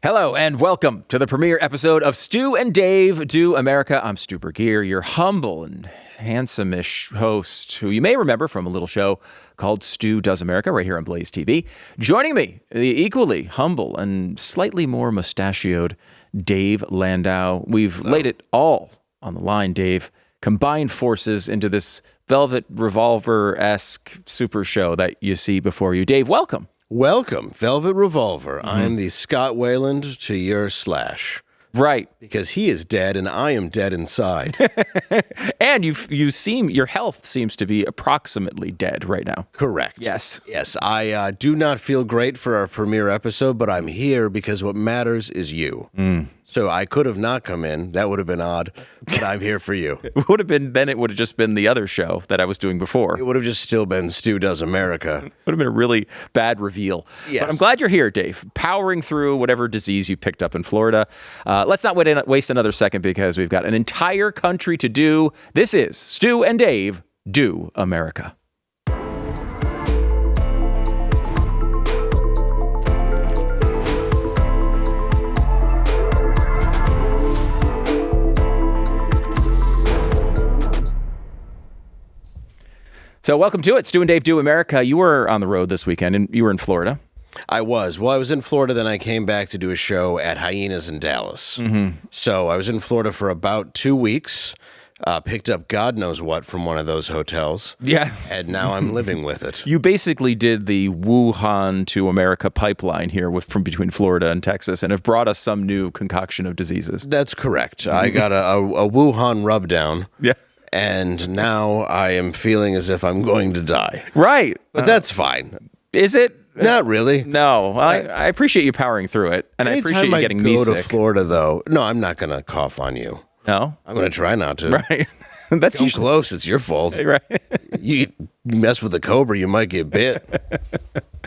Hello and welcome to the premiere episode of Stu and Dave Do America. I'm Stu Burguiere, your humble and handsome-ish host, who you may remember from a little show called Stu Does America right here on BlazeTV. Joining me, the equally humble and slightly more mustachioed Dave Landau. We've laid it all on the line, Dave. Combined forces into this Velvet Revolver-esque super show that you see before you. Dave, welcome. Welcome, Velvet Revolver. I'm the Scott Wayland to your Slash. Right. Because he is dead and I am dead inside. And your health seems to be approximately dead right now. Correct. Yes. Yes, I do not feel great for our premiere episode, but I'm here because what matters is you. So I could have not come in. That would have been odd, but I'm here for you. It would have just been the other show that I was doing before. It would have just still been Stu Does America. It would have been a really bad reveal. Yes. But I'm glad you're here, Dave, powering through whatever disease you picked up in Florida. Let's not waste another second because we've got an entire country to do. This is Stu and Dave Do America. So welcome to it, Stu and Dave Do America. You were on the road this weekend, and you were in Florida. I was. Well, I was in Florida, then I came back to do a show at Hyenas in Dallas. So I was in Florida for about 2 weeks, picked up God knows what from one of those hotels. Yeah. And now I'm living with it. You basically did the Wuhan to America pipeline here from between Florida and Texas and have brought us some new concoction of diseases. That's correct. I got a Wuhan rub down. Yeah. And now I am feeling as if I'm going to die. Right. But that's fine. Is it? Not really. No. I appreciate you powering through it, and I appreciate you getting me sick. Anytime I go to Florida, though, no, I'm not going to cough on you. No? I'm going to try not to. Right. That's Come close. It's your fault. Right. You mess with a cobra, you might get bit.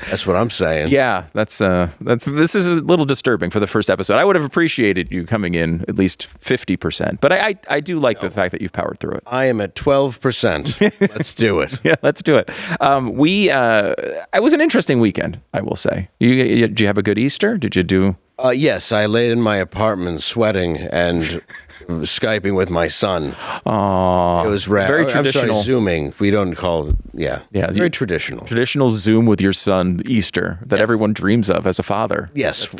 That's what I'm saying. Yeah, this is a little disturbing for the first episode. I would have appreciated you coming in at least 50%, but I do like the fact that you've powered through it. I am at 12%. Let's do it. Yeah, let's do it. It was an interesting weekend, I will say. Did you have a good Easter? Did you do? Yes, I laid in my apartment sweating and Skyping with my son. Aww. It was rad. Very traditional. I'm sorry, Zooming. We don't call it, yeah. Very traditional. Traditional Zoom with your son, Easter, that everyone dreams of as a father. Yes.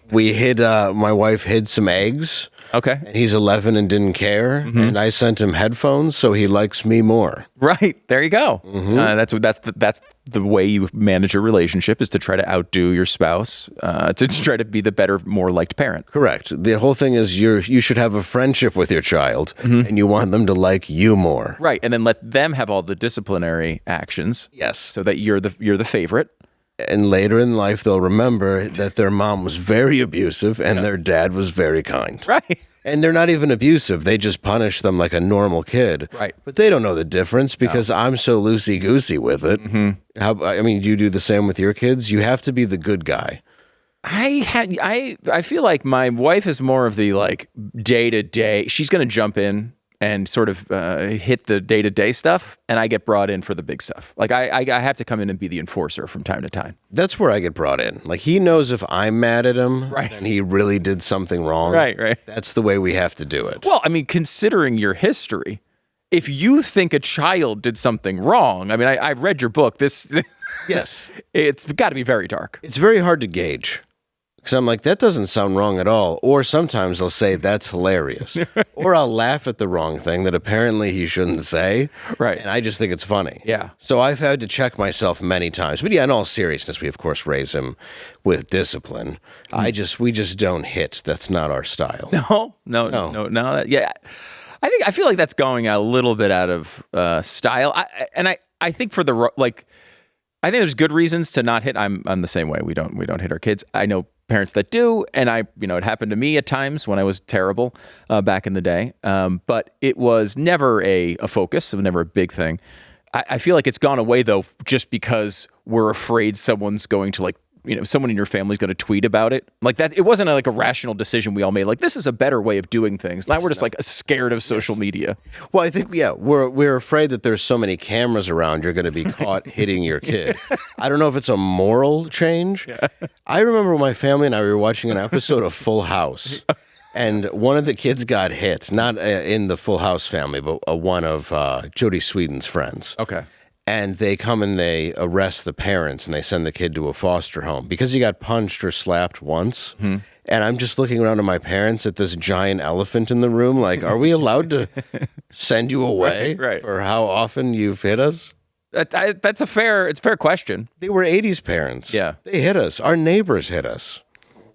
We hid, my wife hid some eggs. Okay. And he's 11 and didn't care. And I sent him headphones, so he likes me more. Right. There you go. That's the way you manage a relationship, is to try to outdo your spouse, to try to be the better, more liked parent. Correct. The whole thing is you should have a friendship with your child, and you want them to like you more. Right. And then let them have all the disciplinary actions. Yes. So that you're the favorite. And later in life, they'll remember that their mom was very abusive and their dad was very kind. Right. And they're not even abusive. They just punish them like a normal kid. Right. But they don't know the difference because I'm so loosey-goosey with it. You do the same with your kids? You have to be the good guy. I feel like my wife is more of the like day-to-day. She's going to jump in and sort of hit the day-to-day stuff, and I get brought in for the big stuff. Like, I have to come in and be the enforcer from time to time. That's where I get brought in. Like, he knows if I'm mad at him and he really did something wrong. Right. That's the way we have to do it. Well, I mean, considering your history, if you think a child did something wrong, I mean, I've read your book. Yes. It's got to be very dark. It's very hard to gauge. Because I'm like, that doesn't sound wrong at all. Or sometimes I'll say, that's hilarious. Or I'll laugh at the wrong thing that apparently he shouldn't say. Right. And I just think it's funny. Yeah. So I've had to check myself many times. But yeah, in all seriousness, we of course raise him with discipline. We just don't hit. That's not our style. No. Yeah. I feel like that's going a little bit out of style. I think for I think there's good reasons to not hit. I'm the same way. We don't hit our kids. I know parents that do, and it happened to me at times when I was terrible back in the day. But it was never a focus. It was never a big thing. I feel like it's gone away though, just because we're afraid someone's going to like someone in your family's going to tweet about it. Like that, it wasn't like a rational decision we all made. Like, this is a better way of doing things. Now we're just like scared of social media. Well, I think, we're afraid that there's so many cameras around, you're going to be caught hitting your kid. I don't know if it's a moral change. Yeah. I remember when my family and I were watching an episode of Full House. And one of the kids got hit, not in the Full House family, but one of Jodie Sweetin's friends. Okay. And they come and they arrest the parents and they send the kid to a foster home because he got punched or slapped once. And I'm just looking around at my parents at this giant elephant in the room. Like, are we allowed to send you away for how often you've hit us? It's a fair question. They were 80s parents. Yeah. They hit us. Our neighbors hit us.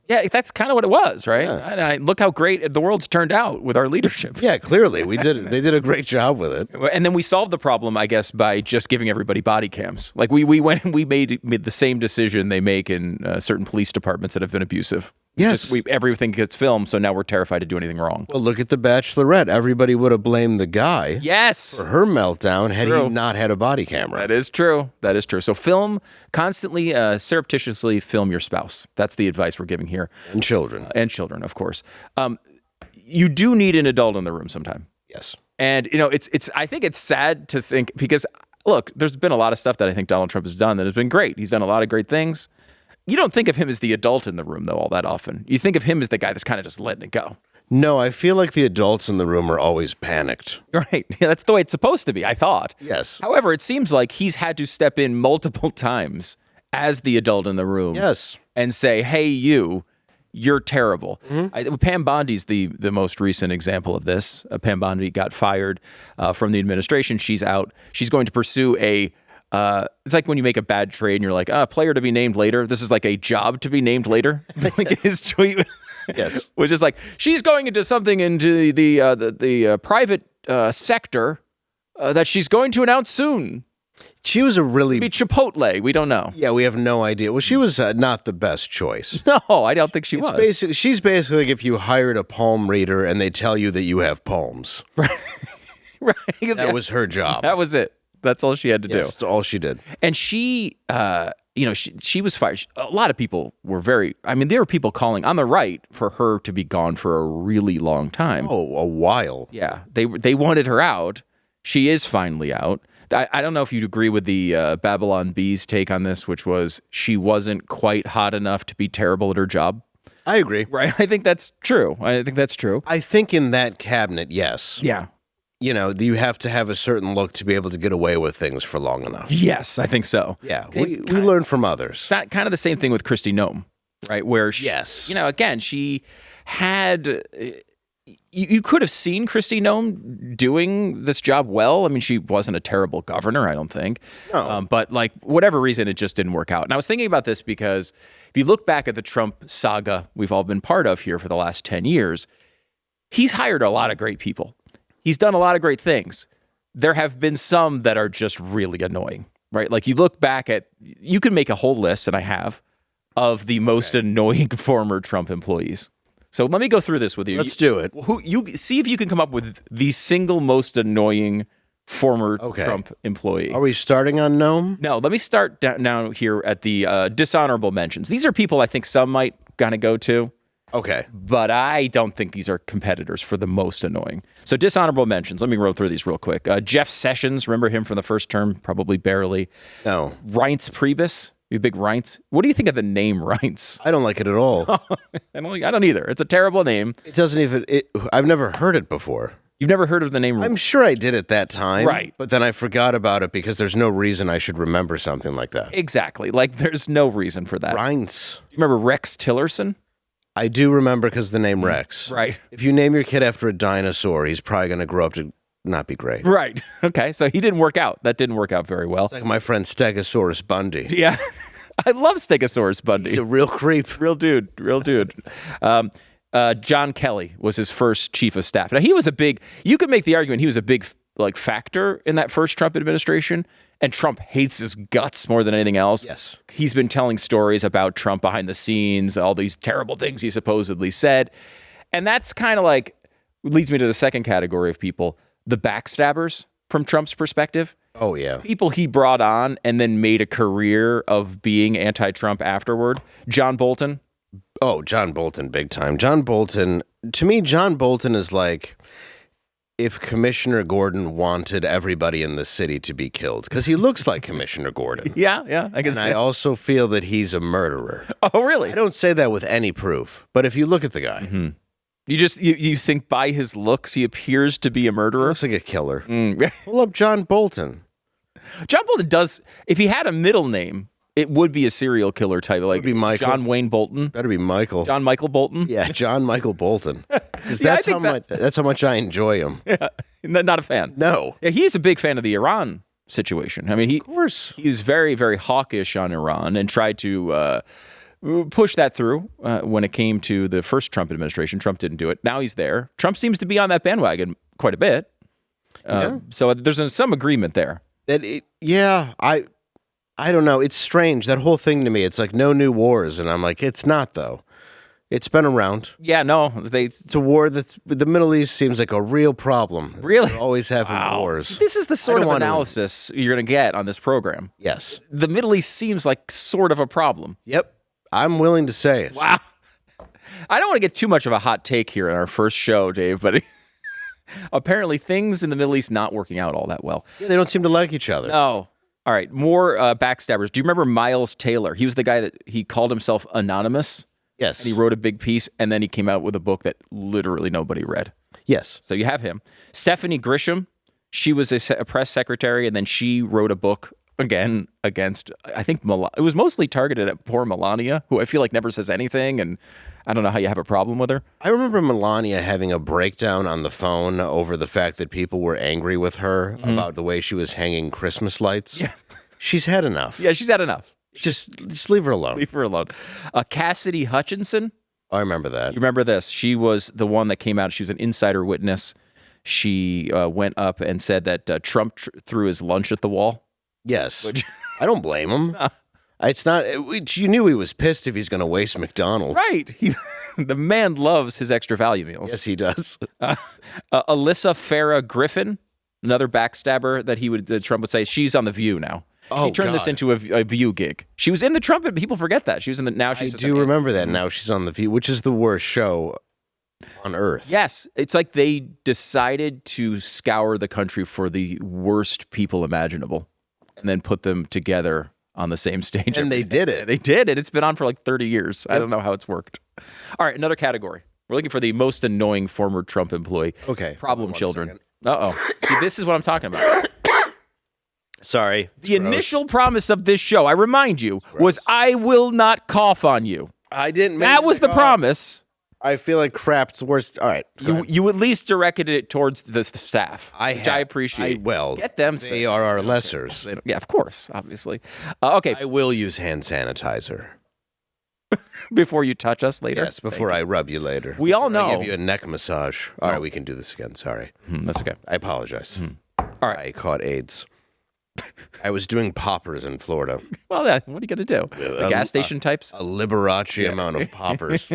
Yeah, that's kind of what it was, right? Yeah. Look how great the world's turned out with our leadership. Yeah, clearly. They did a great job with it. And then we solved the problem, I guess, by just giving everybody body cams. Like we went and we made the same decision they make in certain police departments that have been abusive. Yes. Everything gets filmed, so now we're terrified to do anything wrong. Well, look at The Bachelorette. Everybody would have blamed the guy for her meltdown had he not had a body camera. That is true. So constantly, surreptitiously film your spouse. That's the advice we're giving here. And children. Of course. You do need an adult in the room sometime. Yes. And, I think it's sad to think, because, look, there's been a lot of stuff that I think Donald Trump has done that has been great. He's done a lot of great things. You don't think of him as the adult in the room, though, all that often. You think of him as the guy that's kind of just letting it go. No, I feel like the adults in the room are always panicked. Right. Yeah, that's the way it's supposed to be, I thought. Yes. However, it seems like he's had to step in multiple times as the adult in the room. Yes. And say, hey, you're terrible. Pam Bondi's the most recent example of this. Pam Bondi got fired from the administration. She's out. She's going to pursue it's like when you make a bad trade and you're like, player to be named later. This is like a job to be named later. Like his tweet was just like, she's going into something into the private sector that she's going to announce soon. She was a really... Maybe Chipotle. We don't know. Yeah, we have no idea. Well, she was not the best choice. No, I don't think she was. She's basically like if you hired a palm reader and they tell you that you have palms. Right. That was her job. That was it. That's all she had to do. That's all she did. And she, she was fired. A lot of people were there were people calling on the right for her to be gone for a really long time. Oh, a while. Yeah. They wanted her out. She is finally out. I don't know if you'd agree with the Babylon Bee's take on this, which was she wasn't quite hot enough to be terrible at her job. I agree. Right. I think that's true. I think in that cabinet, yes. Yeah. You have to have a certain look to be able to get away with things for long enough. Yes, I think so. Yeah, we learn from others. It's kind of the same thing with Kristi Noem, right? Where she, again, she had... You could have seen Kristi Noem doing this job well. I mean, she wasn't a terrible governor, I don't think. No. But whatever reason, it just didn't work out. And I was thinking about this because if you look back at the Trump saga we've all been part of here for the last 10 years, he's hired a lot of great people. He's done a lot of great things. There have been some that are just really annoying, right? Like you look back you can make a whole list, and I have, of the most annoying former Trump employees. So let me go through this with you. Let's do it. You see if you can come up with the single most annoying former Trump employee. Are we starting on Noem? No, let me start down here at the dishonorable mentions. These are people I think some might kind of go to. Okay. But I don't think these are competitors for the most annoying. So dishonorable mentions. Let me roll through these real quick. Jeff Sessions, remember him from the first term? Probably barely. No. Reince Priebus. You a big Reince? What do you think of the name Reince? I don't like it at all. I don't either. It's a terrible name. It doesn't even... I've never heard it before. You've never heard of the name? I'm sure I did at that time. Right. But then I forgot about it because there's no reason I should remember something like that. Exactly. There's no reason for that. Reince. You remember Rex Tillerson? I do remember because the name Rex. Right. If you name your kid after a dinosaur, he's probably going to grow up to not be great. Right. Okay. So he didn't work out. That didn't work out very well. It's like my friend Stegosaurus Bundy. Yeah. I love Stegosaurus Bundy. He's a real creep. Real dude. John Kelly was his first chief of staff. Now, you could make the argument he was a big factor in that first Trump administration, and Trump hates his guts more than anything else. Yes. He's been telling stories about Trump behind the scenes, all these terrible things he supposedly said. And that's kind of leads me to the second category of people, the backstabbers from Trump's perspective. Oh, yeah. People he brought on and then made a career of being anti-Trump afterward. John Bolton. Oh, John Bolton, big time. John Bolton, to me, John Bolton is like if Commissioner Gordon wanted everybody in the city to be killed, because he looks like Commissioner Gordon. Yeah, I guess. And I also feel that he's a murderer. Oh, really? I don't say that with any proof, but if you look at the guy, You think by his looks he appears to be a he murderer? looks like a killer. Pull up John Bolton. John Bolton does. If he had a middle name, it would be a serial killer type, like be Michael. John Wayne Bolton, Better be Michael. John Michael Bolton. Yeah, John Michael Bolton. 'Cause Yeah, I that's think that's how much I enjoy him. Not a fan. No. Yeah, he is a big fan of the Iran situation. I mean, Of course. he was very, very hawkish on Iran and tried to push that through when it came to the first Trump administration. Trump didn't do it. Now he's there. Trump seems to be on that bandwagon quite a bit. So there's some agreement there. I don't know. It's strange. That whole thing to me, it's like no new wars. And I'm like, it's not, though. It's been around. Yeah, no, It's a war the Middle East seems like a real problem. Really? They're always having wars. This is the sort of don't want to- analysis you're going to get on this program. Yes. The Middle East seems like sort of a problem. Yep. I'm willing to say it. Wow. I don't want to get too much of a hot take here in our first show, Dave, but apparently things in the Middle East not working out all that well. Yeah, they don't seem to like each other. No. All right, more backstabbers. Do you remember Miles Taylor? He was the guy that he called himself anonymous. Yes. And he wrote a big piece, and then he came out with a book that literally nobody read. Yes. So you have him. Stephanie Grisham, she was a press secretary, and then she wrote a book, again, against, I think, it was mostly targeted at poor Melania, who I feel like never says anything, and I don't know how you have a problem with her. I remember Melania having a breakdown on the phone over the fact that people were angry with her about the way she was hanging Christmas lights. Yes. She's had enough. Yeah, she's had enough. Just leave her alone. Leave her alone. Cassidy Hutchinson. I remember that. You remember this? She was the one that came out. She was an insider witness. She went up and said that Trump threw his lunch at the wall. Yes. I don't blame him. It's not. You knew he was pissed if he's going to waste McDonald's. Right. The man loves his extra value meals. Yes, he does. Alyssa Farah Griffin, another backstabber that Trump would say, she's on The View now. She turned this into a View gig. She was in the Trump, but people forget that. She was in the, now she's I do remember that. Now she's on The View, which is the worst show on earth. Yes. It's like they decided to scour the country for the worst people imaginable and then put them together on the same stage. And they did it. They did it. It's been on for like 30 years. Yep. I don't know how it's worked. All right, another category. We're looking for the most annoying former Trump employee. Okay. Problem children. Uh-oh. See, this is what I'm talking about. Sorry. The initial promise of this show, I remind you, was I will not cough on you. I didn't make That was the promise. I feel like crap's worse. All right. You at least directed it towards the staff, which I appreciate. Get them. They are our lessers. Yeah, of course, obviously. Okay. I will use hand sanitizer. Before you touch us later? Yes, before I rub you later. We all know. I give you a neck massage. All right, we can do this again. Sorry. That's okay. I apologize. All right. I caught AIDS. I was doing poppers in Florida. Well, what are you going to do? The gas station types? A Liberace amount of poppers.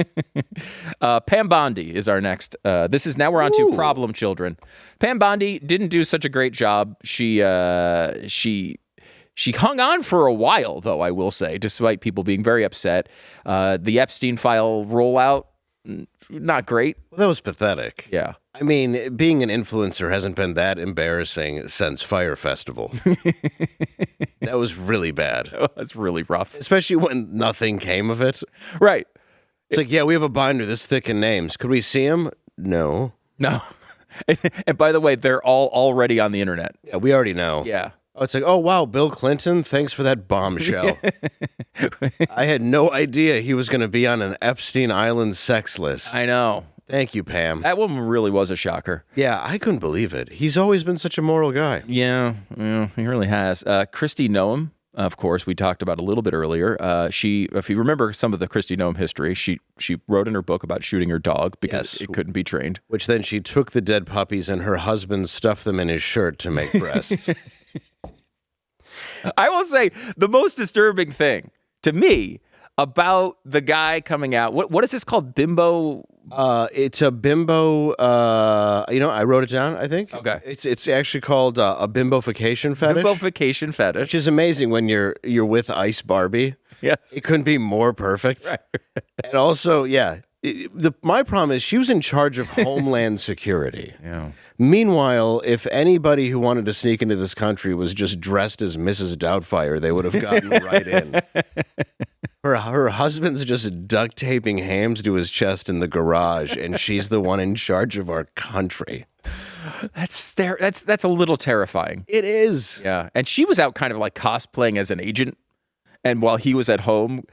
Pam Bondi is our next. Now we're on to problem children. Pam Bondi didn't do such a great job. She hung on for a while, though, I will say, despite people being very upset. The Epstein file rollout, not great. Well, that was pathetic. Yeah. I mean, being an influencer hasn't been that embarrassing since Fire Festival. That was really bad. That's really rough. Especially when nothing came of it. Right. It's like, yeah, we have a binder this thick in names. Could we see them? No. And by the way, they're all already on the internet. Yeah, we already know. Yeah. Oh, it's like, oh, wow, Bill Clinton, thanks for that bombshell. I had no idea he was going to be on an Epstein Island sex list. I know. Thank you, Pam. That woman really was a shocker. Yeah, I couldn't believe it. He's always been such a moral guy. Yeah, he really has. Kristi Noem, of course, we talked about a little bit earlier. She, if you remember some of the Kristi Noem history, she wrote in her book about shooting her dog because it couldn't be trained. Which then she took the dead puppies and her husband stuffed them in his shirt to make breasts. I will say the most disturbing thing to me about the guy coming out. What is this called? Bimbo? It's a bimbo. I wrote it down. I think. Okay. It's actually called a bimbofication fetish. Bimbofication fetish. Which is amazing when you're with Ice Barbie. Yes. It couldn't be more perfect. Right. And also, yeah. My problem is she was in charge of Homeland Security. Yeah. Meanwhile, if anybody who wanted to sneak into this country was just dressed as Mrs. Doubtfire, they would have gotten right in. Her husband's just duct taping hams to his chest in the garage, and she's the one in charge of our country. That's a little terrifying. It is. Yeah. And she was out kind of like cosplaying as an agent, and while he was at home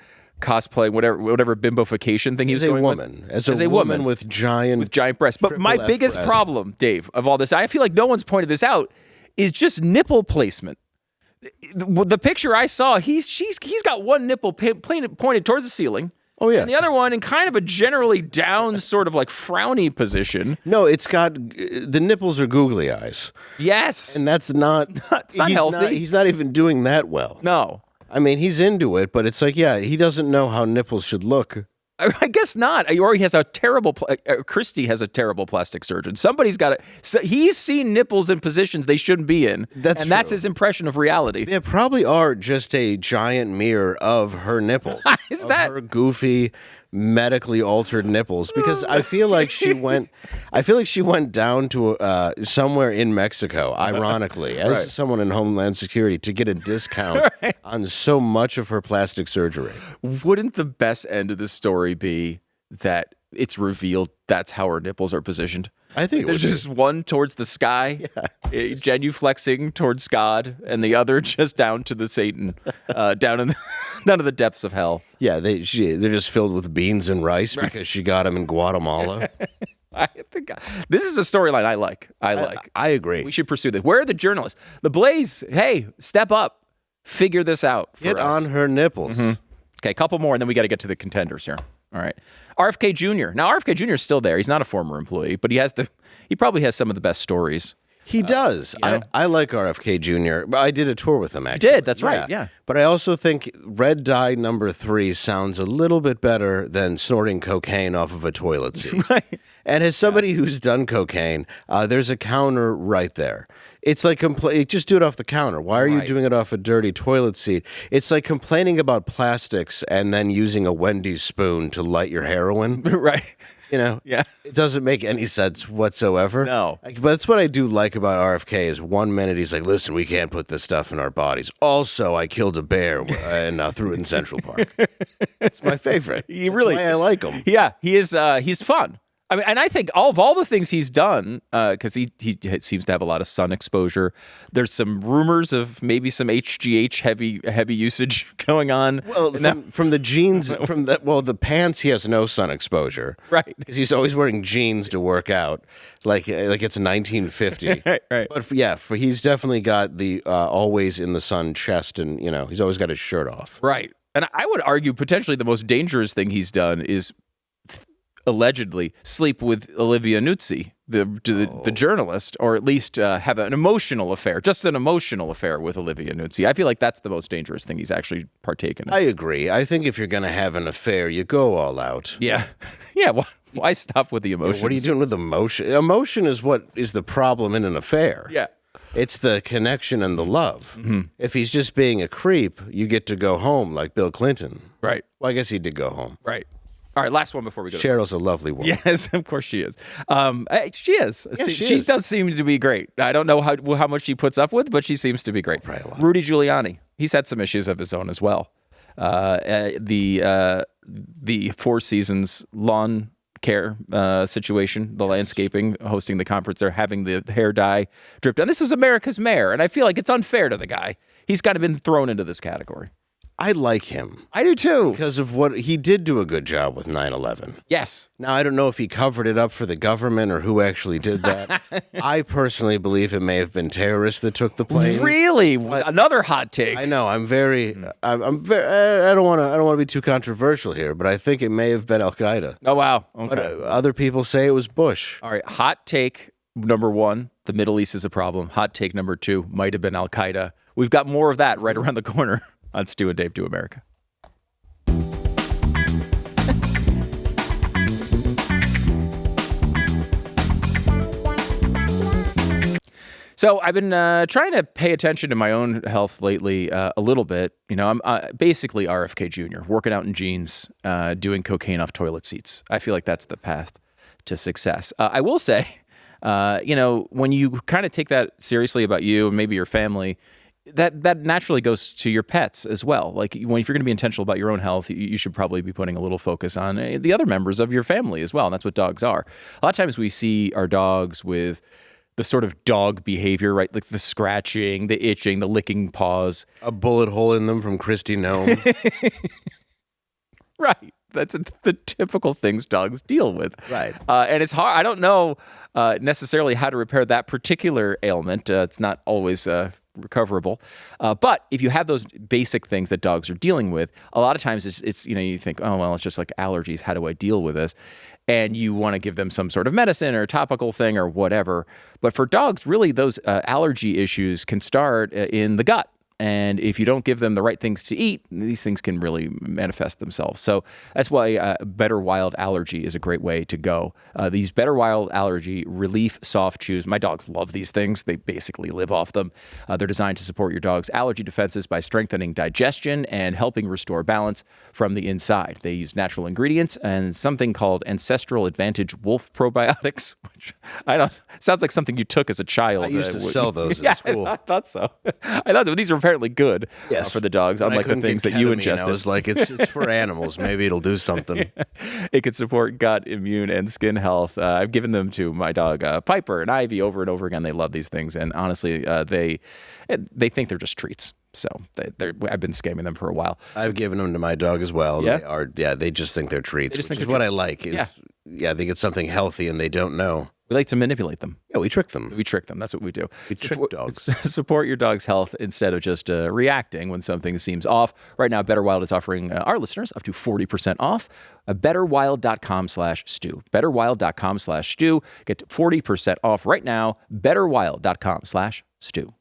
cosplaying whatever bimbofication thing he was As a going woman. with. As a woman with giant breasts. But my biggest problem, Dave, of all this, I feel like no one's pointed this out, is just nipple placement. The picture I saw, he's got one nipple pointed towards the ceiling. Oh, yeah. And the other one in kind of a generally down sort of like frowny position. No, it's got, the nipples are googly eyes. Yes. And that's not, it's not healthy. He's not even doing that well. No. I mean, he's into it, but it's like, yeah, he doesn't know how nipples should look. I guess not. Or he has a terrible, Christy has a terrible plastic surgeon. Somebody's got it. So he's seen nipples in positions they shouldn't be in. That's his impression of reality. They probably are just a giant mirror of her nipples. Her goofy, medically altered nipples. Because I feel like she went down to somewhere in Mexico, ironically, as someone in Homeland Security, to get a discount on so much of her plastic surgery. Wouldn't the best end of the story be that it's revealed that's how her nipples are positioned? I think there's just one towards the sky, genuflexing towards God, and the other just down to the Satan, down in the depths of hell. Yeah, they're just filled with beans and rice because she got them in Guatemala. I think this is a storyline I like. I agree. We should pursue this. Where are the journalists? The Blaze, hey, step up. Figure this out for Get us. on her nipples. Mm-hmm. Okay, a couple more, and then we got to get to the contenders here. All right. RFK Jr. Now, RFK Jr. is still there. He's not a former employee, but he probably has some of the best stories. He does. I like RFK Jr. I did a tour with him, actually. You did? That's right, yeah. But I also think Red Dye number 3 sounds a little bit better than snorting cocaine off of a toilet seat. Right. And as somebody who's done cocaine, there's a counter right there. It's like just do it off the counter. Why are you doing it off a dirty toilet seat? It's like complaining about plastics and then using a Wendy's spoon to light your heroin. Right. You know? Yeah. It doesn't make any sense whatsoever. No. But that's what I do like about RFK is 1 minute he's like, listen, we can't put this stuff in our bodies. Also, I killed a bear and threw it in Central Park. It's my favorite. That's why I like him. Yeah, he is. He's fun. I mean, and I think of all the things he's done, because he seems to have a lot of sun exposure. There's some rumors of maybe some HGH heavy usage going on. Well, from the jeans, the pants, he has no sun exposure, right? Because he's always wearing jeans to work out, like it's 1950. right. But he's definitely got the always in the sun chest, and he's always got his shirt off. Right. And I would argue potentially the most dangerous thing he's done is allegedly sleep with Olivia Nuzzi, the journalist, or at least have an emotional affair with Olivia Nuzzi. I feel like that's the most dangerous thing he's actually partaken in. I agree. I think if you're going to have an affair, you go all out. Yeah. Yeah. Why stop with the emotions? What are you doing with emotion? Emotion is what is the problem in an affair. Yeah. It's the connection and the love. Mm-hmm. If he's just being a creep, you get to go home like Bill Clinton. Right. Well, I guess he did go home. Right. All right, last one before we go. Cheryl's a lovely woman. Yes, of course she is. She is. Yeah, she does seem to be great. I don't know how much she puts up with, but she seems to be great. Rudy Giuliani. He's had some issues of his own as well. The Four Seasons lawn care situation, the landscaping, hosting the conference there, having the hair dye dripped down. This is America's mayor, and I feel like it's unfair to the guy. He's kind of been thrown into this category. I like him. I do too. Because of what he did do a good job with 9/11. Yes. Now, I don't know if he covered it up for the government or who actually did that. I personally believe it may have been terrorists that took the plane. Really? Another hot take. I know. I'm very. I don't want to be too controversial here, but I think it may have been Al Qaeda. Oh wow. Okay. But other people say it was Bush. All right. Hot take number 1: the Middle East is a problem. Hot take number 2: might have been Al Qaeda. We've got more of that right around the corner on Stu and Dave Do America. So I've been trying to pay attention to my own health lately a little bit. You know, I'm basically RFK Jr., working out in jeans, doing cocaine off toilet seats. I feel like that's the path to success. I will say, you know, when you kind of take that seriously about you and maybe your family, that naturally goes to your pets as well. Like if you're going to be intentional about your own health, you should probably be putting a little focus on the other members of your family as well. And that's what dogs are. A lot of times we see our dogs with the sort of dog behavior, right? Like the scratching, the itching, the licking paws. A bullet hole in them from Christy Gnome. Right. That's the typical things dogs deal with. Right. And it's hard. I don't know necessarily how to repair that particular ailment. It's not always recoverable. But if you have those basic things that dogs are dealing with, a lot of times it's you know, you think, oh, well, it's just like allergies. How do I deal with this? And you want to give them some sort of medicine or topical thing or whatever. But for dogs, really, those allergy issues can start in the gut. And if you don't give them the right things to eat, these things can really manifest themselves. So that's why Better Wild Allergy is a great way to go. These Better Wild Allergy Relief Soft Chews, my dogs love these things. They basically live off them. They're designed to support your dog's allergy defenses by strengthening digestion and helping restore balance from the inside. They use natural ingredients and something called Ancestral Advantage Wolf Probiotics, which sounds like something you took as a child. I used to sell those at school. I thought so. These are apparently good for the dogs, unlike the things that you ingested. I was like, it's for animals. Maybe it'll do something. It could support gut, immune, and skin health. I've given them to my dog Piper and Ivy over and over again. They love these things, and honestly, they think they're just treats. So I've been scamming them for a while. I've given them to my dog as well. Yeah? They just think they're treats, which is what I like. They get something healthy and they don't know. We like to manipulate them. Yeah, we trick them. That's what we do. We trick dogs. Support your dog's health instead of just reacting when something seems off. Right now, Better Wild is offering our listeners up to 40% off. BetterWild.com/Stu. BetterWild.com/Stu. Get 40% off right now. BetterWild.com/Stu.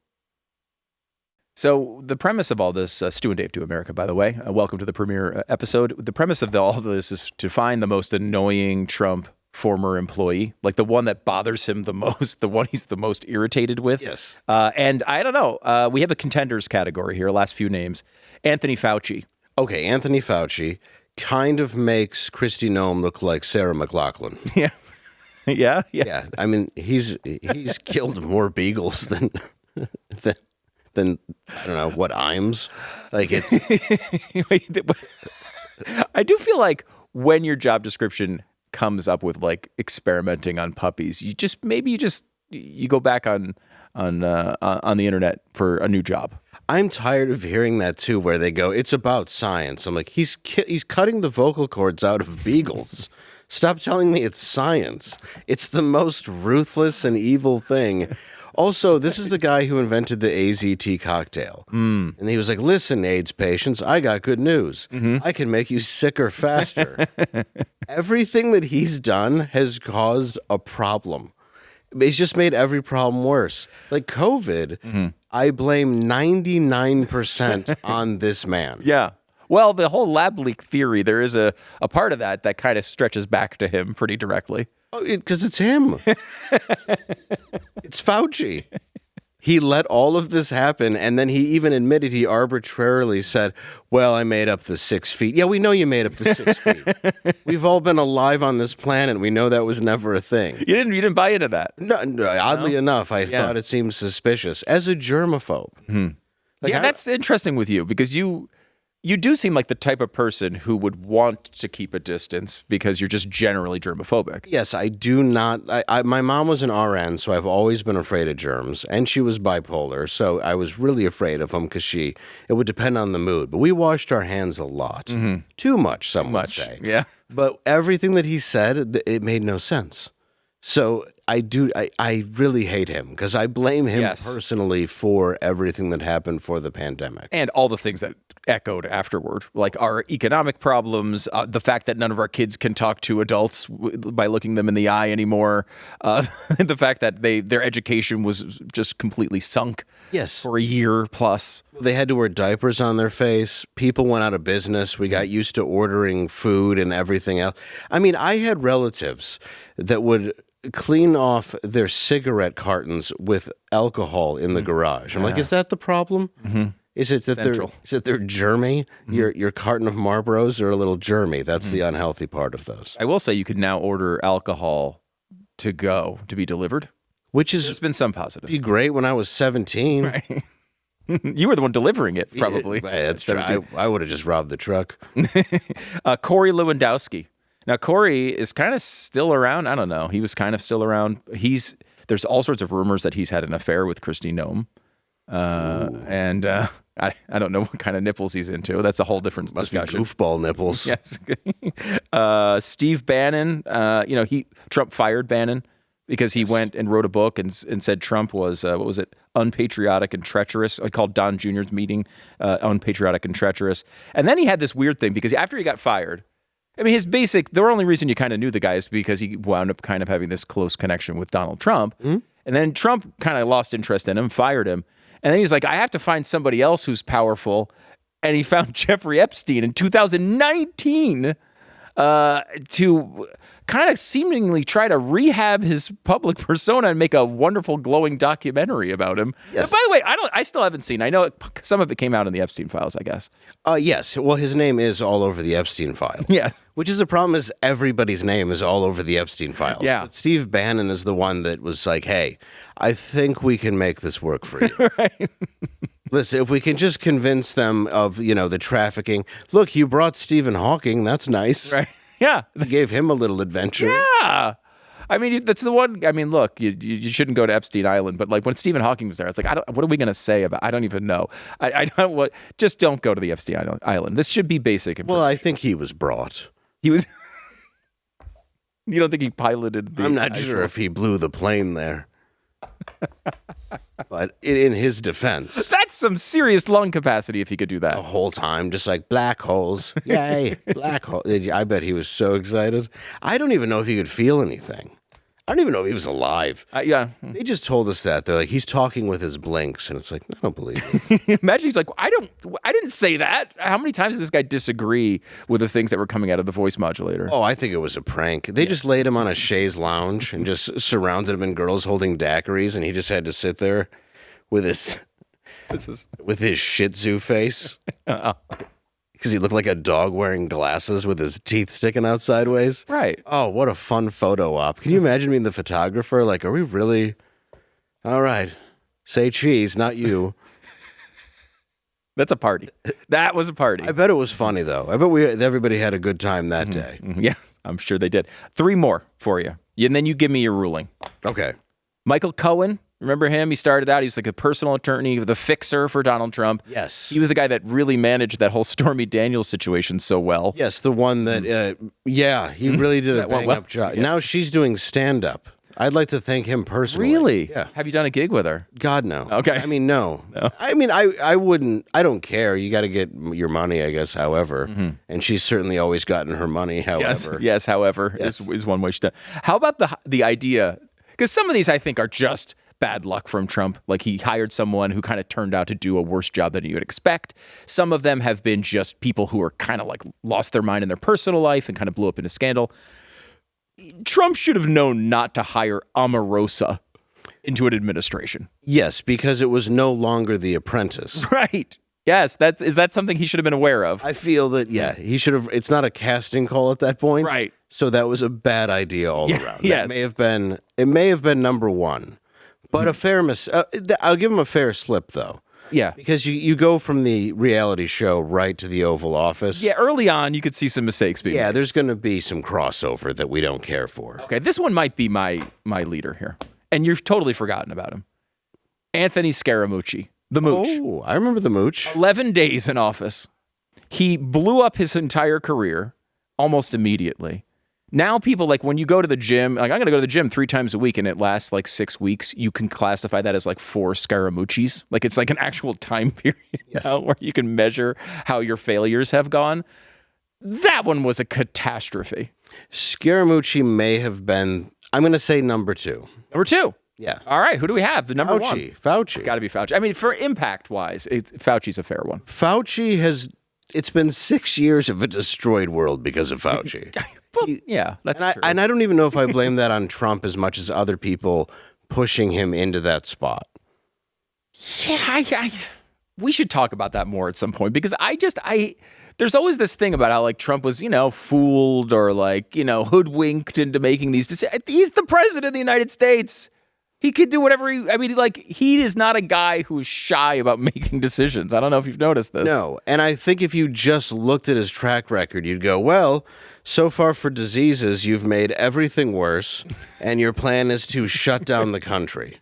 So the premise of all this, Stu and Dave Do America, by the way, welcome to the premiere episode. The premise of all of this is to find the most annoying Trump former employee, like the one that bothers him the most, the one he's the most irritated with. Yes. And I don't know. We have a contenders category here, last few names. Anthony Fauci. Okay, Anthony Fauci kind of makes Christy Gnome look like Sarah McLachlan. Yeah. Yeah. Yes. Yeah. I mean, he's killed more beagles than I don't know what Imes. Like it's. I do feel like when your job description comes up with like experimenting on puppies, you go back on the internet for a new job. I'm tired of hearing that too, where they go, it's about science. I'm like, he's cutting the vocal cords out of beagles. Stop telling me it's science. It's the most ruthless and evil thing. Also, this is the guy who invented the AZT cocktail. And he was like, listen, AIDS patients, I got good news. I can make you sicker faster. Everything that he's done has caused a problem. He's just made every problem worse. Like COVID, I blame 99% on this man. Yeah. Well, the whole lab leak theory, there is a part of that kind of stretches back to him pretty directly. Because it's him. It's Fauci. He let all of this happen, and then he even admitted he arbitrarily said, well, I made up the 6 feet. Yeah, we know you made up the 6 feet. We've all been alive on this planet. We know that was never a thing. You didn't buy into that? No, oddly enough, I thought it seemed suspicious. As a germaphobe. That's interesting with you, because you do seem like the type of person who would want to keep a distance because you're just generally germophobic. Yes, I do not. My mom was an RN, so I've always been afraid of germs, and she was bipolar, so I was really afraid of them because it would depend on the mood. But we washed our hands a lot. Too much, some would say. Yeah. But everything that he said, it made no sense. So I really hate him because I blame him personally for everything that happened for the pandemic. And all the things that echoed afterward, like our economic problems, the fact that none of our kids can talk to adults by looking them in the eye anymore, the fact that their education was just completely sunk for a year plus. They had to wear diapers on their face. People went out of business. We got used to ordering food and everything else. I mean, I had relatives that would clean off their cigarette cartons with alcohol in the garage. I'm like, is that the problem? Mm-hmm. Is it that they're germy? Mm-hmm. Your carton of Marlboros are a little germy. That's the unhealthy part of those. I will say you could now order alcohol to be delivered. There's been some positives. Be great when I was 17. Right. You were the one delivering it, probably. Yeah, that's true. I would have just robbed the truck. Corey Lewandowski. Now, Corey is kind of still around. I don't know. He was kind of still around. There's all sorts of rumors that he's had an affair with Kristi Noem. And I don't know what kind of nipples he's into. That's a whole different discussion. Be goofball nipples. Yes. Steve Bannon, Trump fired Bannon because he went and wrote a book and said Trump was, unpatriotic and treacherous. I called Don Jr.'s meeting unpatriotic and treacherous. And then he had this weird thing because after he got fired, I mean, the only reason you kind of knew the guy is because he wound up kind of having this close connection with Donald Trump. Mm-hmm. And then Trump kind of lost interest in him, fired him. And then he's like, I have to find somebody else who's powerful. And he found Jeffrey Epstein in 2019 to kind of seemingly try to rehab his public persona and make a wonderful, glowing documentary about him. Yes. By the way, I still haven't seen. I know some of it came out in the Epstein files, I guess. Yes. Well, his name is all over the Epstein files. Yes. Which is the problem is everybody's name is all over the Epstein files. Yeah. But Steve Bannon is the one that was like, hey, I think we can make this work for you. Right. Listen, if we can just convince them of, the trafficking. Look, you brought Stephen Hawking. That's nice. Right. Yeah. You gave him a little adventure. Yeah. I mean, that's the one. I mean, look, you shouldn't go to Epstein Island, but like when Stephen Hawking was there, it's like, what are we going to say about? I don't even know. Just don't go to the Epstein Island. This should be basic. Well, I think he was brought. He was. You don't think he piloted the? I'm not sure if he blew the plane there. But in his defense, that's some serious lung capacity if he could do that the whole time, just like black holes. Yay, black hole! I bet he was so excited. I don't even know if he could feel anything. I don't even know if he was alive. Yeah, they just told us that they're like he's talking with his blinks, and it's like I don't believe it. Imagine he's like, I didn't say that. How many times did this guy disagree with the things that were coming out of the voice modulator? Oh, I think it was a prank. They just laid him on a chaise lounge and just surrounded him in girls holding daiquiris, and he just had to sit there with his Shih Tzu face. Because he looked like a dog wearing glasses with his teeth sticking out sideways. Right. Oh, what a fun photo op. Can you imagine being the photographer? Like, are we really? All right. Say cheese, not you. That's a party. That was a party. I bet it was funny, though. I bet everybody had a good time that day. Yeah, I'm sure they did. 3 more for you. And then you give me your ruling. Okay. Michael Cohen. Remember him? He started out, he's like a personal attorney, the fixer for Donald Trump. Yes. He was the guy that really managed that whole Stormy Daniels situation so well. Yes, the one that, he really did a bang-up job. Yeah. Now she's doing stand-up. I'd like to thank him personally. Really? Yeah. Have you done a gig with her? God, no. Okay. I mean, no. I mean, I wouldn't, I don't care. You got to get your money, I guess, however. Mm-hmm. And she's certainly always gotten her money, however. Yes, however, is one way she's done. How about the idea, because some of these I think are just bad luck from Trump. Like he hired someone who kind of turned out to do a worse job than you would expect. Some of them have been just people who are kind of like lost their mind in their personal life and kind of blew up in a scandal. Trump should have known not to hire Omarosa into an administration. Yes, because it was no longer The Apprentice. Right. Yes, is that something he should have been aware of? I feel that, he should have. It's not a casting call at that point. Right. So that was a bad idea all around. Yes. It may have been number one. But a fair I'll give him a fair slip, though. Yeah. Because you go from the reality show right to the Oval Office. Yeah, early on, you could see some mistakes being made. There's going to be some crossover that we don't care for. Okay, this one might be my leader here. And you've totally forgotten about him. Anthony Scaramucci, the Mooch. Oh, I remember the Mooch. 11 days in office. He blew up his entire career almost immediately. Now people, like when you go to the gym, like I'm going to go to the gym 3 times a week and it lasts like 6 weeks, you can classify that as like 4 Scaramuccis. Like it's like an actual time period now where you can measure how your failures have gone. That one was a catastrophe. Scaramucci may have been, I'm going to say number 2. Number 2. Yeah. All right. Who do we have? The number 1. Fauci. Got to be Fauci. I mean, for impact wise, Fauci's a fair one. Fauci has It's been 6 years of a destroyed world because of Fauci. Well, yeah, that's true. And I don't even know if I blame that on Trump as much as other people pushing him into that spot. Yeah, we should talk about that more at some point because there's always this thing about how like Trump was, fooled or like, hoodwinked into making these decisions. He's the president of the United States. He could do whatever he is not a guy who's shy about making decisions. I don't know if you've noticed this. No. And I think if you just looked at his track record, you'd go, well, so far for diseases, you've made everything worse and your plan is to shut down the country.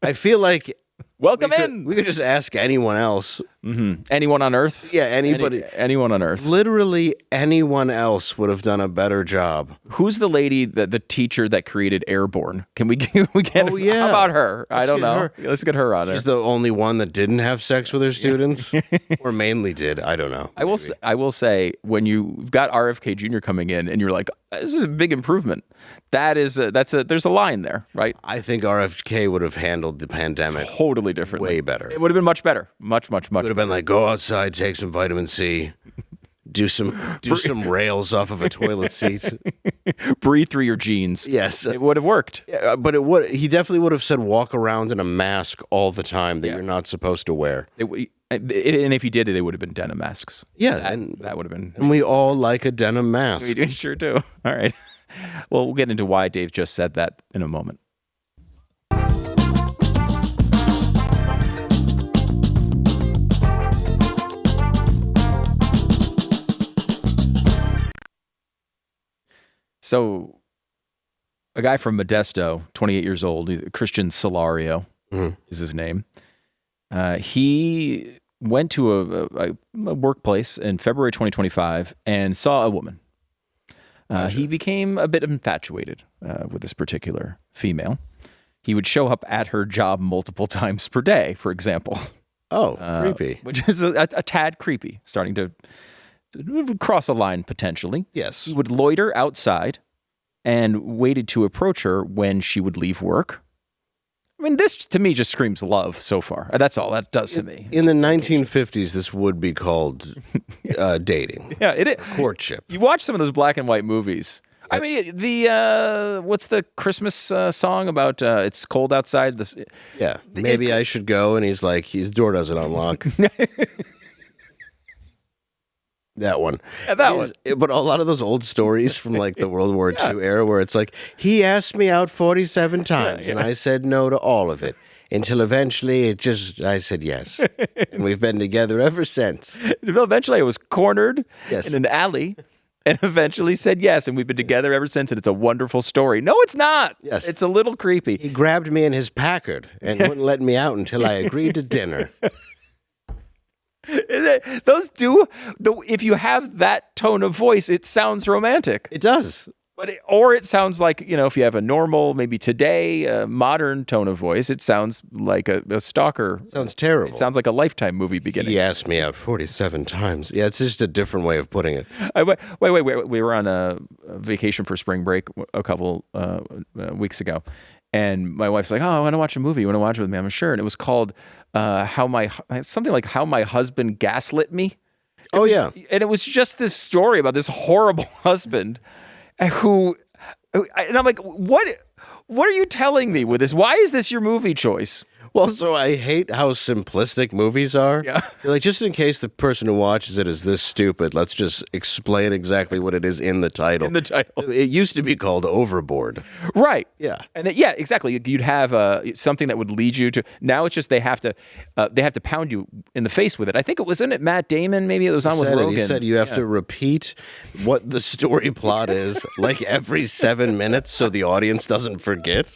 I feel like Welcome in. We could just ask anyone else. Mm-hmm. Anyone on Earth? Yeah, anybody. Anyone on Earth. Literally anyone else would have done a better job. Who's the lady, the teacher that created Airborne? Can we get? Oh, yeah. How about her? Let's I don't know. her. Let's get her on there. She's the only one that didn't have sex with her students, or mainly did. I don't know. I will say when you've got RFK Jr. coming in and you're like, this is a big improvement. There's a line there, right? I think RFK would have handled the pandemic totally differently. Way better. It would have been much better. Much. Would have been like, go outside, take some vitamin C, do some rails off of a toilet seat, breathe through your jeans. Yes, it would have worked. Yeah, but he definitely would have said walk around in a mask all the time that you're not supposed to wear. And if he did it, they would have been denim masks. Yeah, that would have been. And we all like a denim mask. We sure do. All right. Well, we'll get into why Dave just said that in a moment. So, a guy from Modesto, 28 years old, Christian Solario is his name. He went to a workplace in February 2025 and saw a woman. He became a bit infatuated with this particular female. He would show up at her job multiple times per day, for example. Oh, creepy. Which is a tad creepy, starting to cross a line potentially. Yes. He would loiter outside and waited to approach her when she would leave work. I mean, this to me just screams love so far. That's all that does to me. In the 1950s, this would be called dating. Yeah, it is. Courtship. You watch some of those black and white movies. I mean, what's the Christmas song about it's cold outside? Yeah, maybe I should go. And he's like, his door doesn't unlock. That one. Yeah, that one. But a lot of those old stories from like the World War II era where it's like, he asked me out 47 times and I said no to all of it until eventually I said yes. And we've been together ever since. Eventually I was cornered Yes. in an alley and eventually said yes. And we've been together ever since. And it's a wonderful story. No, it's not. Yes. It's a little creepy. He grabbed me in his Packard and wouldn't let me out until I agreed to dinner. Those do, if you have that tone of voice, it sounds romantic. It does. Or it sounds like, if you have a normal, maybe today, modern tone of voice, it sounds like a stalker. Sounds terrible. It sounds like a Lifetime movie beginning. He asked me out 47 times. Yeah, it's just a different way of putting it. Wait. We were on a vacation for spring break a couple weeks ago. And my wife's like, oh, I want to watch a movie. You want to watch it with me? I'm sure. And it was called How My Husband Gaslit Me. Yeah. And it was just this story about this horrible husband and I'm like, what are you telling me with this? Why is this your movie choice? Well, so I hate how simplistic movies are. Yeah. You're like, just in case the person who watches it is this stupid, let's just explain exactly what it is in the title. It used to be called Overboard. Right. Yeah. And exactly. You'd have something that would lead you to. Now it's just they have to pound you in the face with it. I think wasn't it Matt Damon? Maybe it was on with Rogan. He said you have to repeat what the story plot is like every 7 minutes so the audience doesn't forget.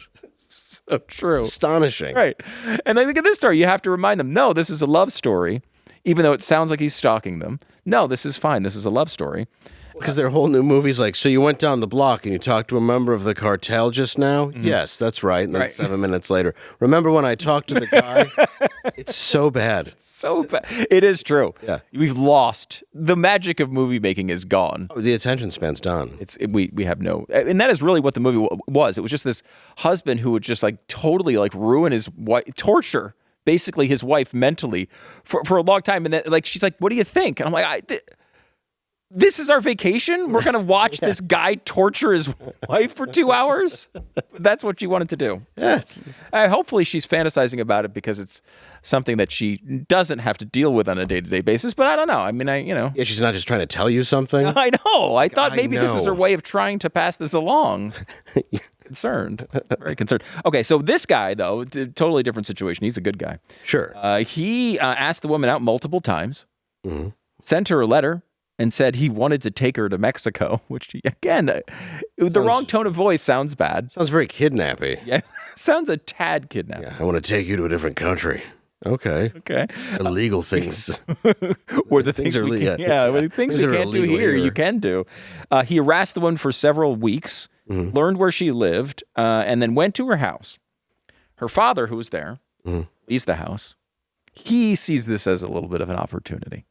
So true. Astonishing. Right. And I think in this story, you have to remind them, no, this is a love story, even though it sounds like he's stalking them. No, this is fine. This is a love story. Because their whole new movie's like, so you went down the block and you talked to a member of the cartel just now? Mm-hmm. Yes, that's right. And then 7 minutes later, remember when I talked to the guy? It's so bad. So bad. It is true. Yeah. We've lost. The magic of movie making is gone. Oh, the attention span's done. We have no. And that is really what the movie was. It was just this husband who would just like totally like ruin his wife, torture basically his wife mentally for a long time. And then, like, she's like, what do you think? And I'm like, this is our vacation? We're going to watch this guy torture his wife for 2 hours? That's what you wanted to do. Yeah. Hopefully she's fantasizing about it because it's something that she doesn't have to deal with on a day-to-day basis. But I don't know. I mean, Yeah, she's not just trying to tell you something. I know. I thought maybe this was her way of trying to pass this along. Concerned. Very concerned. Okay, so this guy, though, totally different situation. He's a good guy. Sure. He asked the woman out multiple times, sent her a letter, and said he wanted to take her to Mexico, which, again, the wrong tone of voice sounds bad. Sounds very kidnappy. Yeah, sounds a tad kidnapping. Yeah, I want to take you to a different country. Okay. Illegal things. Or the things we can, the things we can't do here, you can do. He harassed the woman for several weeks, learned where she lived, and then went to her house. Her father, who was there, leaves the house. He sees this as a little bit of an opportunity.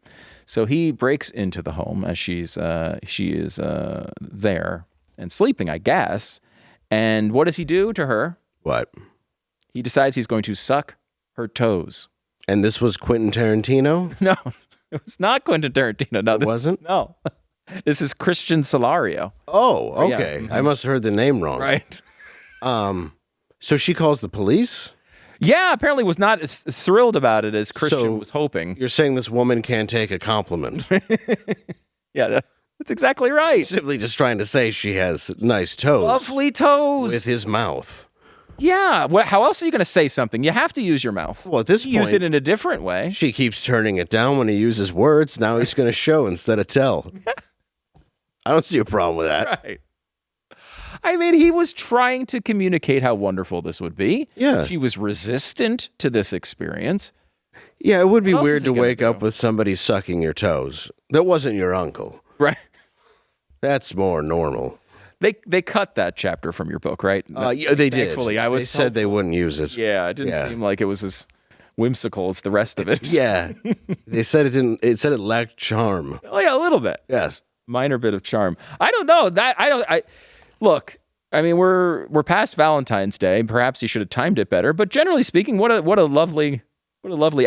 So he breaks into the home as she is there and sleeping, I guess. And what does he do to her? What? He decides he's going to suck her toes. And this was Quentin Tarantino? No, it was not Quentin Tarantino. No, it wasn't? No. This is Christian Solario. Oh, okay. Yeah. I must have heard the name wrong. Right. So she calls the police? Yeah, apparently was not as thrilled about it as Christian was hoping. You're saying this woman can't take a compliment? Yeah, that's exactly right. Simply just trying to say she has nice toes. Lovely toes. With his mouth. Yeah. How else are you going to say something? You have to use your mouth. Well, at this point, he used it in a different way. She keeps turning it down when he uses words. Now he's going to show instead of tell. I don't see a problem with that. Right. I mean, he was trying to communicate how wonderful this would be. Yeah. She was resistant to this experience. Yeah, it would be weird to wake up with somebody sucking your toes. That wasn't your uncle. Right. That's more normal. They cut that chapter from your book, right? Yeah, they did. Thankfully, they said they wouldn't use it. Yeah, it didn't seem like it was as whimsical as the rest of it. Yeah. They said it didn't. It said it lacked charm. Oh yeah, a little bit. Yes. Minor bit of charm. I don't know that. Look, I mean, we're past Valentine's Day. Perhaps he should have timed it better. But generally speaking, what a lovely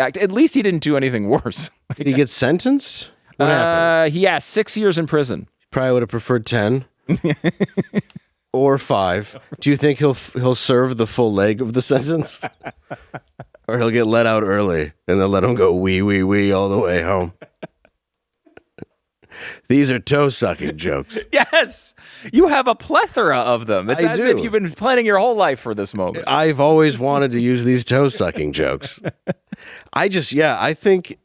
act. At least he didn't do anything worse. Did he get sentenced? What happened? He asked 6 years in prison. Probably would have preferred 10 or 5. Do you think he'll serve the full leg of the sentence, or he'll get let out early and they'll let him go wee all the way home? These are toe-sucking jokes. Yes. You have a plethora of them. It's as if you've been planning your whole life for this moment. I've always wanted to use these toe-sucking jokes. I think,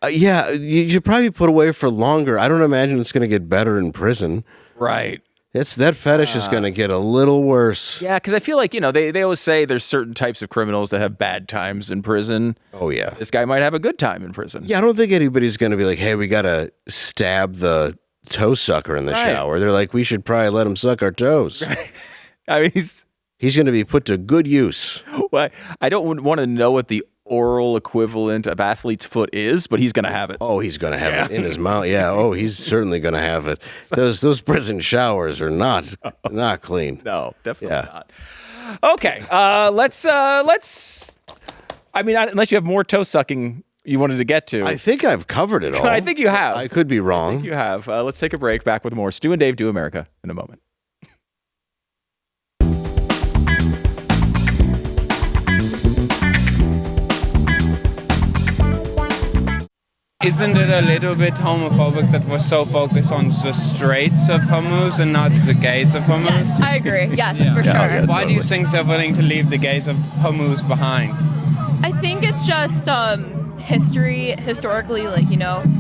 you should probably put away for longer. I don't imagine it's going to get better in prison. Right. That fetish is going to get a little worse. Yeah, because I feel like, they always say there's certain types of criminals that have bad times in prison. Oh, yeah. This guy might have a good time in prison. Yeah, I don't think anybody's going to be like, hey, we got to stab the toe sucker in the shower. They're like, we should probably let him suck our toes. Right. I mean, he's going to be put to good use. Well, I don't want to know what the oral equivalent of athlete's foot is, but he's going to have it. Oh, he's going to have it in his mouth. Yeah. Oh, he's certainly going to have it. Those prison showers are not clean. No, definitely not. Okay. Let's. I mean, unless you have more toe sucking you wanted to get to. I think I've covered it all. I think you have. I could be wrong. I think you have. Let's take a break. Back with more Stu and Dave Do America in a moment. Isn't it a little bit homophobic that we're so focused on the Straits of Hormuz and not the gays of Hormuz? Yes, I agree. Yes, for sure. Yeah, Why do you think they're willing to leave the gays of Hormuz behind? I think it's just historically,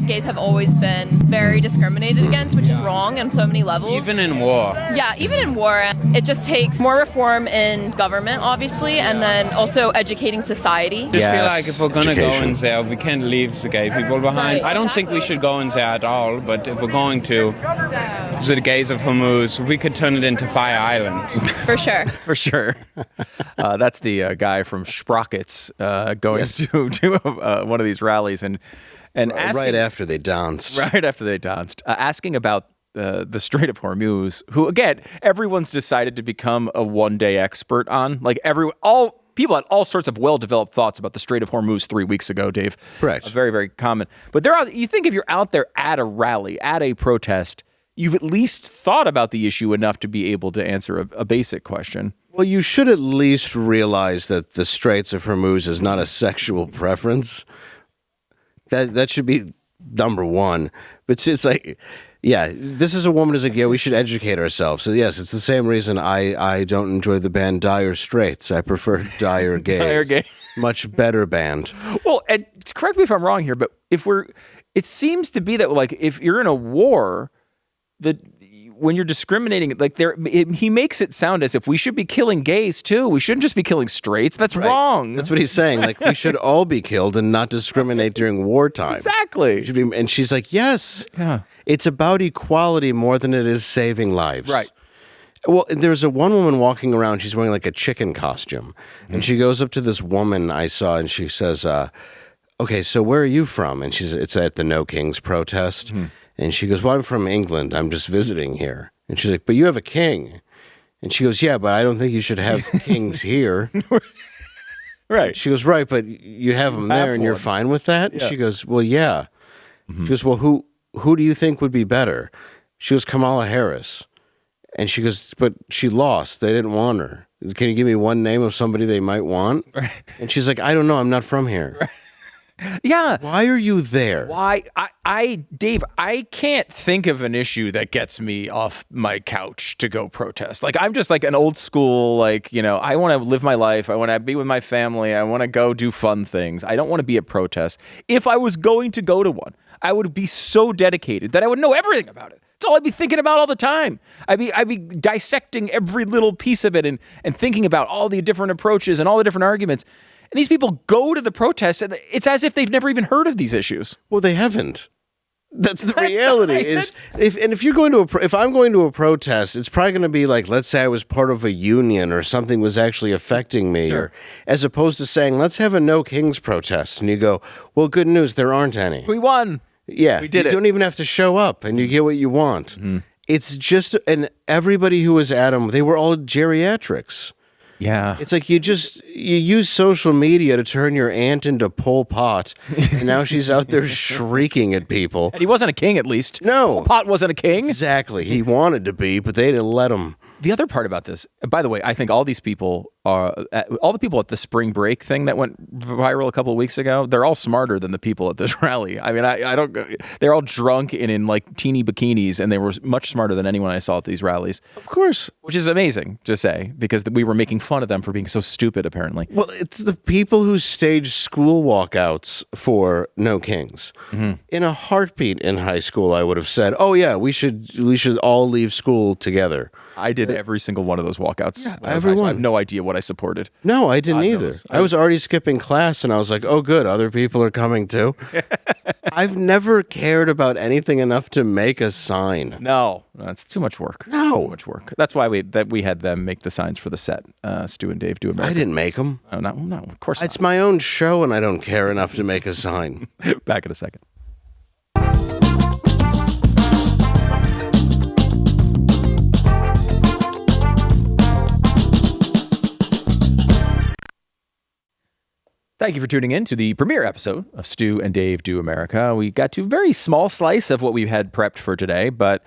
gays have always been very discriminated against, which is wrong on so many levels. Even in war. Yeah, even in war. It just takes more reform in government, obviously, and then also educating society. I just feel like if we're going to go in there, we can't leave the gay people behind. Right, I don't think we should go in there at all, but if we're going to, the gays of Hormuz, we could turn it into Fire Island. For sure. For sure. That's the guy from Sprockets going to one of these rallies and asking, right after they danced. Right after they danced. Asking about the Strait of Hormuz, who, again, everyone's decided to become a one-day expert on. Like, all people had all sorts of well-developed thoughts about the Strait of Hormuz 3 weeks ago, Dave. Correct. Very, very common. But you think if you're out there at a rally, at a protest, you've at least thought about the issue enough to be able to answer a basic question. Well, you should at least realize that the Straits of Hormuz is not a sexual preference. That should be number one. But it's like, yeah, this is a woman who's like, yeah, we should educate ourselves. So yes, it's the same reason I don't enjoy the band Dire Straits. I prefer Dire Gays. Dire Gay. Much better band. Well, and correct me if I'm wrong here, but it seems to be that like if you're in a war, when you're discriminating, like he makes it sound as if we should be killing gays too. We shouldn't just be killing straights. That's wrong. That's what he's saying. Like we should all be killed and not discriminate during wartime. Exactly. And she's like, yes. Yeah. It's about equality more than it is saving lives. Right. Well, there's one woman walking around. She's wearing like a chicken costume. And she goes up to this woman I saw and she says, okay, so where are you from? And it's at the No Kings protest. And she goes, well, I'm from England. I'm just visiting here. And she's like, but you have a king. And she goes, yeah, but I don't think you should have kings here. Right. She goes, right, but you have them there and you're fine with that? And she goes, well, yeah. She goes, well, who do you think would be better? She goes, Kamala Harris. And she goes, but she lost. They didn't want her. Can you give me one name of somebody they might want? Right. And she's like, I don't know. I'm not from here. Right. Yeah. Why are you there? Why? Dave, I can't think of an issue that gets me off my couch to go protest. Like, I'm just like an old school, like, I want to live my life. I want to be with my family. I want to go do fun things. I don't want to be at protests. If I was going to go to one, I would be so dedicated that I would know everything about it. That's all I'd be thinking about all the time. I'd be dissecting every little piece of it and thinking about all the different approaches and all the different arguments. And these people go to the protests, and it's as if they've never even heard of these issues. Well, they haven't. That's the reality. If I'm going to a protest, it's probably going to be like, let's say I was part of a union or something was actually affecting me, Sure. or as opposed to saying, let's have a No Kings protest, and you go, well, good news, there aren't any. We won. Yeah, we did you it. don't even have to show up, and you get what you want. It's just, and everybody who was at them, they were all geriatrics. Yeah. It's like you use social media to turn your aunt into Pol Pot, and now she's out there shrieking at people. And he wasn't a king, at least. No. Pol Pot wasn't a king. Exactly. He wanted to be, but they didn't let him. The other part about this, by the way, I think all these people all the people at the spring break thing that went viral a couple of weeks ago, they're all smarter than the people at this rally. I mean, I don't, they're all drunk and in like teeny bikinis, and they were much smarter than anyone I saw at these rallies. Of course. Which is amazing to say, because we were making fun of them for being so stupid, apparently. Well, it's the people who stage school walkouts for No Kings. In a heartbeat in high school, I would have said, oh yeah, we should all leave school together. I did every single one of those walkouts. Yeah, everyone. I have no idea what I supported. No, I didn't either. knows. I was already skipping class, and I was like, oh, good, other people are coming too. I've never cared about anything enough to make a sign. No, it's too much work. No. Too much work. That's why we had them make the signs for the set. Stu and Dave Do America. I didn't make them. Oh, no, of course not. It's my own show, and I don't care enough to make a sign. Back in a second. Thank you for tuning in to the premiere episode of Stu and Dave Do America. We got to a very small slice of what we had prepped for today, but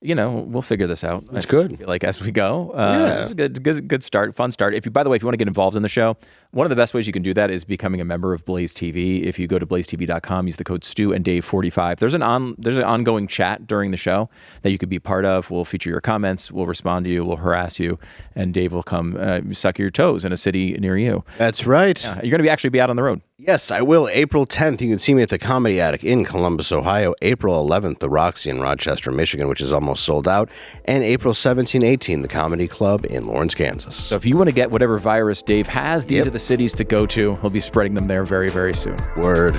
we'll figure this out. It's good. Like as we go. Yeah. It's a good start, fun start. By the way, if you want to get involved in the show, one of the best ways you can do that is becoming a member of BlazeTV. If you go to blazetv.com, use the code Stu and Dave 45. There's an ongoing chat during the show that you could be part of. We'll feature your comments. We'll respond to you. We'll harass you, and Dave will come suck your toes in a city near you. That's right. You're going to actually be out on the road. Yes, I will. April 10th, you can see me at the Comedy Attic in Columbus, Ohio. April 11th, the Roxy in Rochester, Michigan, which is almost sold out. And April 17, 18, the Comedy Club in Lawrence, Kansas. So if you want to get whatever virus Dave has, these are the cities to go to. He'll be spreading them there very, very soon. Word.